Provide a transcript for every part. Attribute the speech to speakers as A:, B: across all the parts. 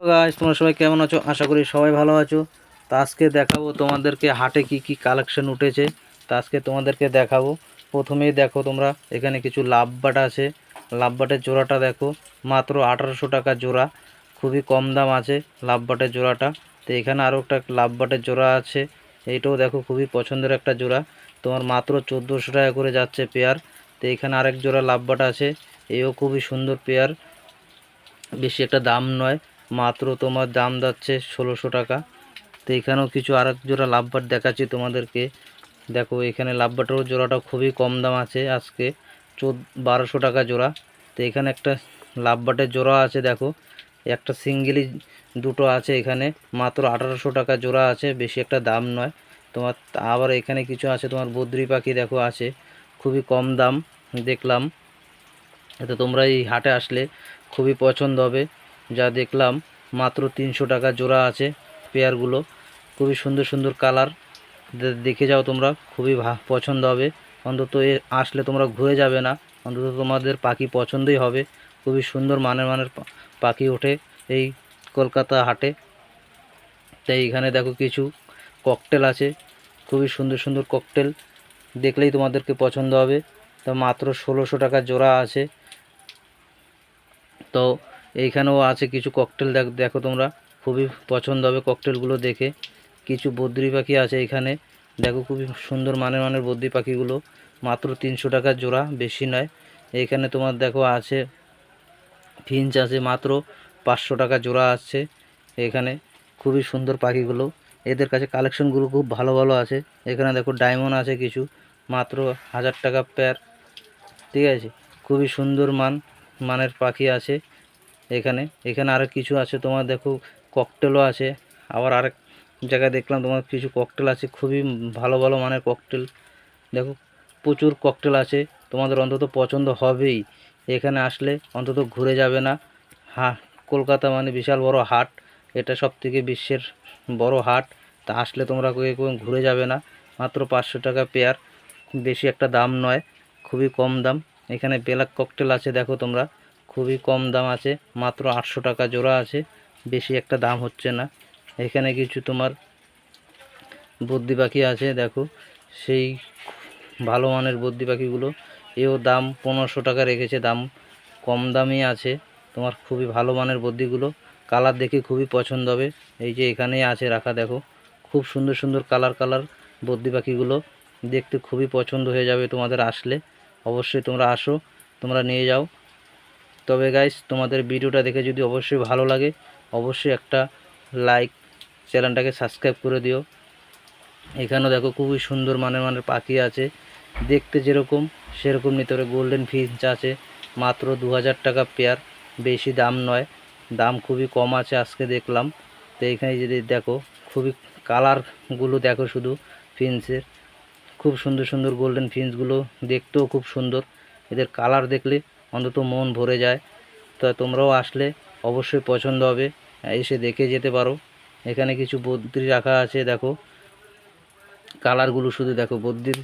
A: Guys, তোমরা সবাই কেমন আছো? আশা করি সবাই ভালো আছো। তো আজকে দেখাবো তোমাদেরকে হাটে কি কি কালেকশন উঠেছে। তো আজকে তোমাদেরকে দেখাবো। প্রথমেই দেখো তোমরা এখানে কিছু লাভবাট আছে। লাভবাটের জোড়াটা দেখো, মাত্র 1800 টাকা জোড়া। খুবই কম দাম আছে লাভবাটের জোড়াটা। তো এখানে আরও একটা লাভবাটের জোড়া আছে, এইটাও দেখো খুবই পছন্দের একটা জোড়া। তোমার মাত্র 1400 টাকা করে যাচ্ছে পেয়ার। তো এখানে আরেক জোড়া লাভবাট আছে, এও খুবই সুন্দর পেয়ার, বেশি একটা দাম নয়, মাত্র তোমার দাম যাচ্ছে 1600 টাকা। তো এখানেও কিছু আরেক জোড়া লাভবাট দেখাচ্ছি তোমাদেরকে। দেখো এখানে লাভবাটেরও জোড়াটা খুবই কম দাম আছে, আজকে 1200 টাকা জোড়া। তো এখানে একটা লাভবাটের জোড়া আছে, দেখো একটা সিঙ্গেলই দুটো আছে এখানে, মাত্র 1800 টাকা জোড়া আছে, বেশি একটা দাম নয় তোমার। আবার এখানে কিছু আছে তোমার বদ্রি পাখি, দেখো আছে খুবই কম দাম দেখলাম। তো তোমরা এই হাটে আসলে খুবই পছন্দ হবে। যা দেখলাম মাত্র 300 টাকা জোড়া আছে পেয়ারগুলো, খুবই সুন্দর সুন্দর কালার। দেখে যাও তোমরা, খুবই পছন্দ হবে। অন্তত আসলে তোমরা ঘুরে যাবে না, অন্তত তোমাদের পাখি পছন্দই হবে। খুবই সুন্দর মানের মানের পাখি ওঠে এই কলকাতা হাটে। তাই এখানে দেখো কিছু ককটেল আছে, খুবই সুন্দর সুন্দর ককটেল, দেখলেই তোমাদেরকে পছন্দ হবে। তো মাত্র 1600 টাকা জোড়া আছে। তো এইখানেও আছে কিছু ককটেল, দেখো তোমরা, খুবই পছন্দ হবে ককটেলগুলো দেখে। কিছু বদ্রি পাখি আছে এখানে, দেখো খুবই সুন্দর মানের মানের বদ্রি পাখিগুলো, মাত্র 300 টাকা জোড়া, বেশি নয়। এইখানে তোমার দেখো আছে ফিঞ্চ আছে, মাত্র 500 টাকা জোড়া আছে এখানে। খুবই সুন্দর পাখিগুলো, এদের কাছে কালেকশনগুলো খুব ভালো ভালো আছে। এখানে দেখো ডায়মন্ড আছে কিছু, মাত্র 1000 টাকা পেয়ার, ঠিক আছে। খুবই সুন্দর মানের পাখি আছে এখানে। এখানে আরও কিছু আছে তোমার, দেখো ককটেলও আছে। আবার আরেক জায়গায় দেখলাম তোমার কিছু ককটেল আছে, খুবই ভালো ভালো মানের ককটেল। দেখো প্রচুর ককটেল আছে, তোমাদের অন্তত পছন্দ হবেই। এখানে আসলে অন্তত ঘুরে যাবে না। হ্যাঁ, কলকাতা মানে বিশাল বড় হাট, এটা সবথেকে বিশ্বের বড় হাট। তা আসলে তোমরা কেউ ঘুরে যাবে না। মাত্র 500 টাকা পেয়ার, বেশি একটা দাম নয়, খুবই কম দাম। এখানে ব্ল্যাক ককটেল আছে, দেখো তোমরা খুবই কম দাম আছে, মাত্র 800 টাকা জোড়া আছে, বেশি একটা দাম হচ্ছে না। এখানে কিছু তোমার বদ্রি পাখি আছে, দেখো সেই ভালো মানের বদ্রি পাখিগুলো, এও দাম 1500 টাকা রেখেছে, দাম কম দামই আছে তোমার। খুবই ভালো মানের বদ্রিগুলো, কালার দেখে খুবই পছন্দ হবে। এই যে এখানেই আছে রাখা, দেখো খুব সুন্দর সুন্দর কালার বদ্রি পাখিগুলো, দেখতে খুবই পছন্দ হয়ে যাবে তোমাদের। আসলে অবশ্যই তোমরা আসো, তোমরা নিয়ে যাও। তবে গাইস, তোমাদের ভিডিওটা দেখে যদি অবশ্যই ভালো লাগে, অবশ্যই একটা লাইক, চ্যানেলটাকে সাবস্ক্রাইব করে দিও। এখানেও দেখো খুবই সুন্দর মানের মানের পাখি আছে, দেখতে যেরকম সেরকম নিতে পারে। গোল্ডেন ফিঞ্চ আছে, মাত্র 2000 টাকা পেয়ার, বেশি দাম নয়, দাম খুবই কম আছে আজকে দেখলাম। তো এখানে যদি দেখো খুবই কালারগুলো দেখো, শুধু ফিঞ্চের খুব সুন্দর সুন্দর গোল্ডেন ফিঞ্চগুলো, দেখতেও খুব সুন্দর। এদের কালার দেখলে অন্তত মন ভরে যায়। তো তোমরাও আসলে অবশ্যই পছন্দ হবে, এসে দেখে যেতে পারো। এখানে কিছু বদ্রি রাখা আছে, দেখো কালারগুলো শুধু দেখো, বদ্রির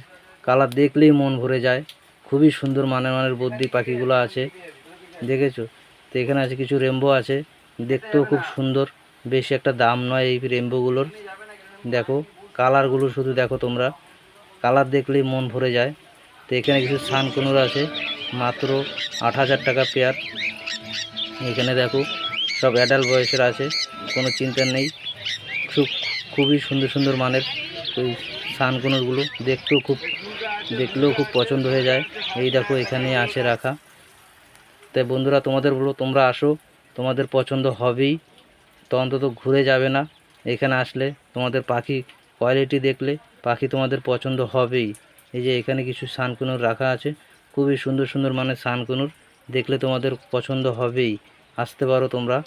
A: কালার দেখলেই মন ভরে যায়। খুবই সুন্দর মানের মানের বদ্রি পাখিগুলো আছে, দেখেছো। তো এখানে আছে কিছু রেমবো আছে, দেখতেও খুব সুন্দর, বেশি একটা দাম নয় এই রেমবোগুলোর। দেখো কালারগুলো শুধু দেখো তোমরা, কালার দেখলেই মন ভরে যায়। তো এখানে কিছু সানকুনুর আছে, মাত্র 8000 টাকা পেয়ার। এখানে দেখো সব অ্যাডাল্ট বয়সের আছে, কোনো চিন্তা নেই। খুবই সুন্দর সুন্দর মানের ওই সানকুনুরগুলো, দেখলেও খুব পছন্দ হয়ে যায়। এই দেখো এখানে আছে রাখা। তাই বন্ধুরা, তোমাদের বলো তোমরা আসো, তোমাদের পছন্দ হবেই। তো অন্তত ঘুরে যাবে না এখানে আসলে। তোমাদের পাখি কোয়ালিটি দেখলে পাখি তোমাদের পছন্দ হবেই। এই যে এখানে কিছু সানকুনুর রাখা আছে, খুবই সুন্দর সুন্দর মানের সানকুনুর, দেখলে তোমাদের পছন্দ হবেই। আসতে পারো তোমরা।